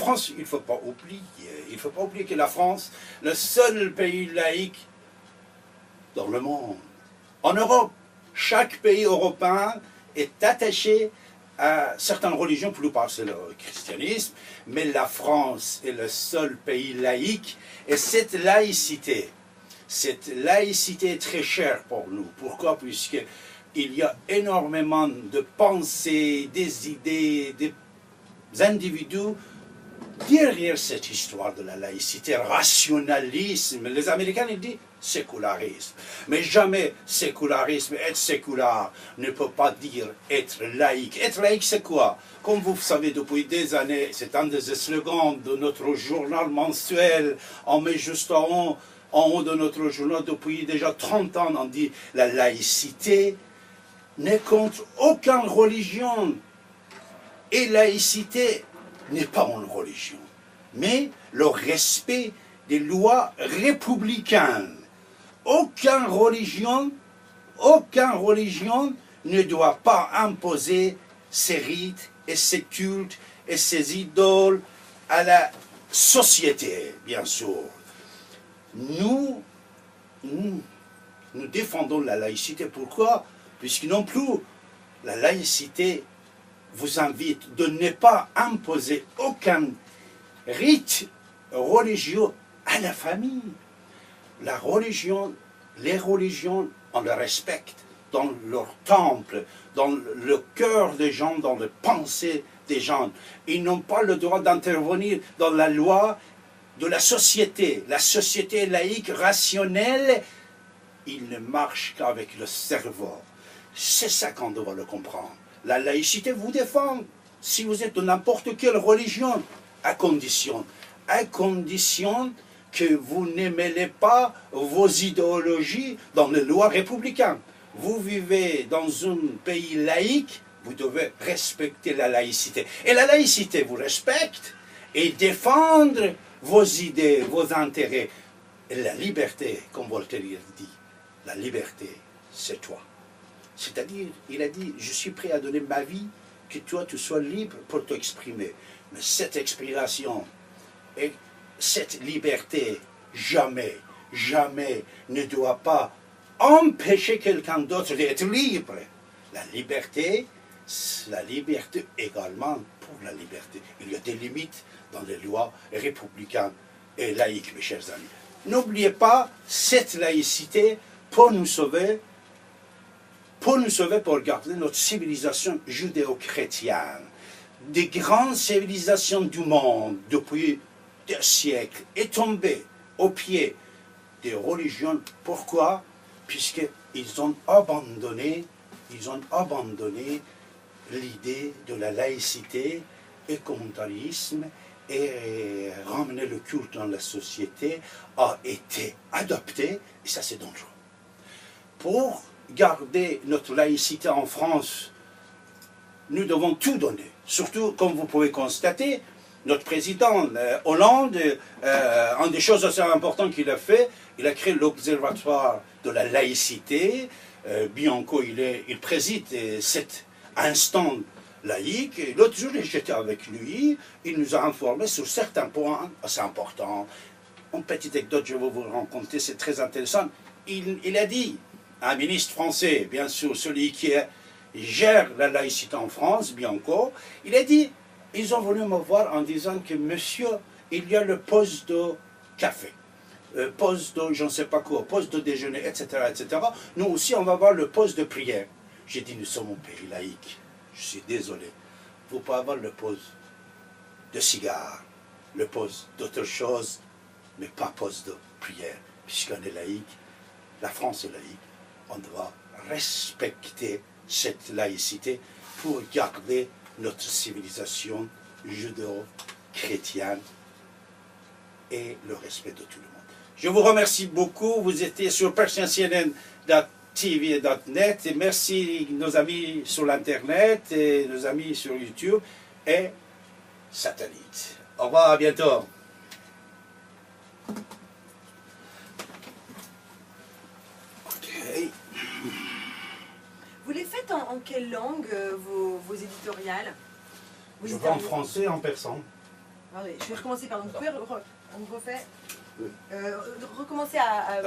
France, il ne faut pas oublier que la France, le seul pays laïque dans le monde. En Europe, chaque pays européen est attaché à certaines religions, plus part c'est le christianisme, mais la France est le seul pays laïque, et cette laïcité est très chère pour nous. Pourquoi? Puisqu'il y a énormément de pensées, des idées, des individus derrière cette histoire de la laïcité, rationalisme. Les Américains ils disent sécularisme. Mais jamais sécularisme, être séculaire ne peut pas dire être laïque. Être laïque, c'est quoi? Comme vous savez, depuis des années, c'est un des slogans de notre journal mensuel. On met juste en haut de notre journal, depuis déjà 30 ans, on dit la laïcité n'est contre aucune religion. Et laïcité n'est pas une religion, mais le respect des lois républicaines. Aucune religion ne doit pas imposer ses rites et ses cultes et ses idoles à la société, bien sûr. Nous défendons la laïcité. Pourquoi? Puisque non plus la laïcité vous invite de ne pas imposer aucun rite religieux à la famille. Les religions, on les respecte dans leur temple, dans le cœur des gens, dans les pensées des gens. Ils n'ont pas le droit d'intervenir dans la loi de la société. La société laïque, rationnelle, il ne marche qu'avec le cerveau. C'est ça qu'on doit le comprendre. La laïcité vous défend si vous êtes de n'importe quelle religion, à condition que vous ne mêlez pas vos idéologies dans les lois républicaines. Vous vivez dans un pays laïque, vous devez respecter la laïcité. Et la laïcité vous respecte et défendre vos idées, vos intérêts. Et la liberté, comme Voltaire dit, la liberté, c'est toi. C'est-à-dire, il a dit, je suis prêt à donner ma vie, que toi, tu sois libre pour t'exprimer. Mais cette expiration et cette liberté, jamais ne doit pas empêcher quelqu'un d'autre d'être libre. La liberté également pour la liberté. Il y a des limites dans les lois républicaines et laïques, mes chers amis. N'oubliez pas cette laïcité pour nous sauver, pour garder notre civilisation judéo-chrétienne. Des grandes civilisations du monde, depuis des siècles, est tombée au pied des religions. Pourquoi? Puisqu'ils ont abandonné l'idée de la laïcité et communautarisme, et ramener le culte dans la société a été adopté, et ça c'est dangereux. Pour garder notre laïcité en France, nous devons tout donner. Surtout, comme vous pouvez constater, notre président Hollande, une des choses assez importantes qu'il a fait, il a créé l'Observatoire de la laïcité. Bianco, il préside cet instant laïque. Et l'autre jour, j'étais avec lui, il nous a informés sur certains points assez importants. Une petite anecdote, je vais vous raconter, c'est très intéressant. Il a dit, un ministre français, bien sûr, celui qui gère la laïcité en France, Bianco, il a dit, ils ont voulu me voir en disant que monsieur, il y a le poste de café, poste de je ne sais pas quoi, poste de déjeuner, etc., etc. Nous aussi, on va voir le poste de prière. J'ai dit, nous sommes un pays laïque. Je suis désolé. Vous pouvez avoir le poste de cigare, le poste d'autre chose, mais pas poste de prière. Puisqu'on est laïque, la France est laïque, on doit respecter cette laïcité pour garder notre civilisation judéo-chrétienne et le respect de tout le monde. Je vous remercie beaucoup. Vous étiez sur persiancienen.tv.net et merci nos amis sur l'Internet et nos amis sur YouTube et satellite. Au revoir, à bientôt. Okay. Vous les faites en quelle langue, vos éditoriales? Je fais en français et en persan. Attendez, je vais recommencer, pardon. Vous pouvez on refait. Oui. Recommencer à.